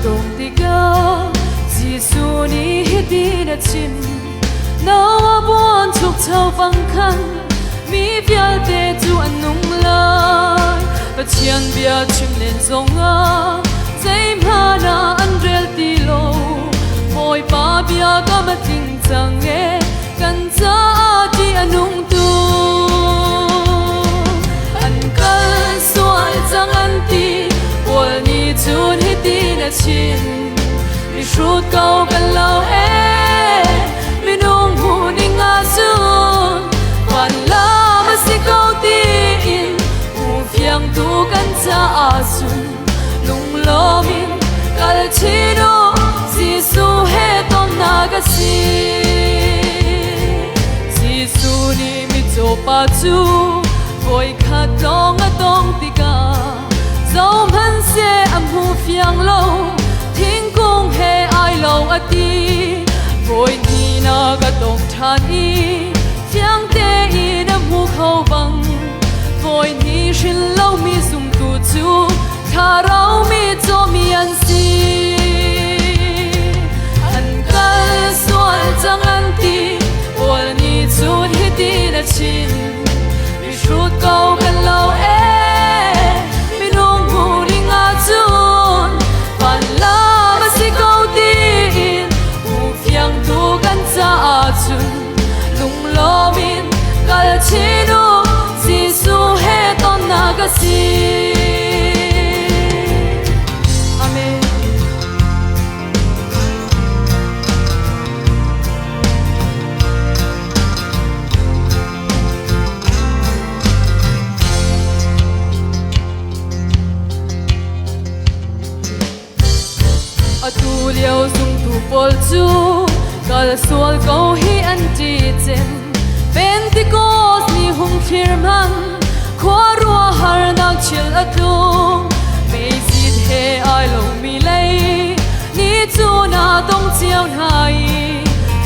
dong tiga Giêsu ni hiti na chin nawa buan chuk chau bang khan mi vial te chu anung lai pathian bia chim len zonga zai mana andrel ti lo moi pa bia ka ma ting chang e kan cha ti anung tu an kal sual chang an ti wal ni chun hiti na chin mi shrut kau kan lau e mi nung hu ni nga sun wan la ma si kau ti in u fiang tu kan cha a sun lung lo min kal chino Giêsu he tom na ga si Giêsu ni mi cho pa chu voi khat dong a dong ti ka dấu man se am hu fiang lo thing kong he ai lo a ti voi ni na ga dong than i fiang te i na mu khâu bang voi ni shin lo mi zum tu chu tha rau mi cho mi an si an kal sual chang an ti ol ni chun hi ti na chin mi shrut kau kan lo e Chino Giêsu he ton na ga si Amen atu liao zum tu pol chu kal sual ko hi an ti chen Pentecost ni hung firman khwa rua har nak chil atung me sit he ai lo mi lei ni chu na tong chiao nai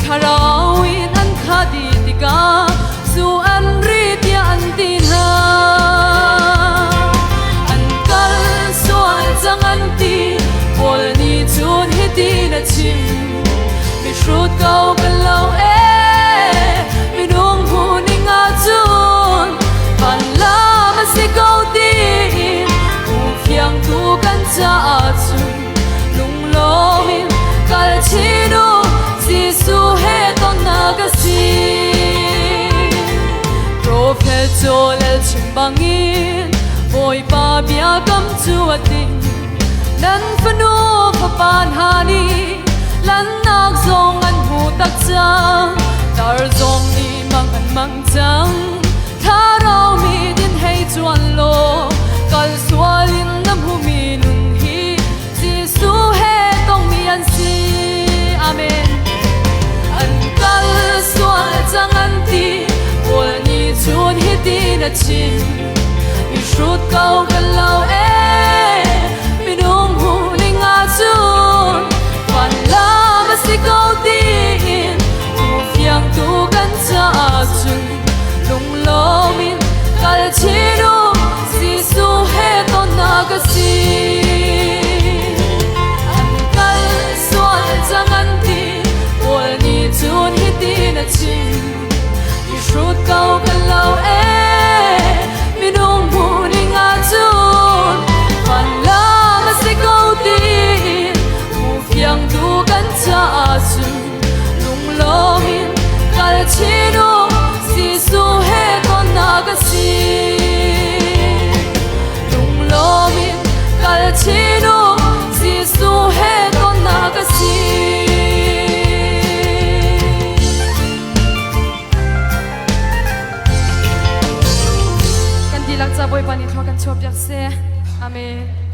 tharau in an kha di tika su an ri tia an tin ha an kal sual chang an ti pol ni chun hi ti na chim mi shrut kau kan lau e mi nung hu ni nga chun van la ma si kau ti u fiang tu kan cha chun lung lo min kal chino Giêsu he ton na ga si prophet Joel chim bangin voi pa bia kam chu ating nan phanu pha pan hani lan nak zong an hu tak chang tar zong ni mang an mang chang tha rau mi din hei chuan lo kal sualin nam hu mi nun hi Giêsu he tong mi an si amen an kal sual chang an ti ol ni chun hi ti na chin mi shrut kau kan lau e mi nung hu ni nga chun van la ma si kau ti in fiang tu kan cha chun lung lo min kal chino Giêsu he ton na ga si an kal sual chang an ti ol ni chun hi ti na chin mi shrut kau kan lau e mi nung hu ni nga chun van la ma si kau ti fiang tu kan cha chun lung lo min kal chino Giêsu he ton na ga si lung lo min kal chino Giêsu he ton na ga si kan dilak cha boy pani thok kan chop jak se amen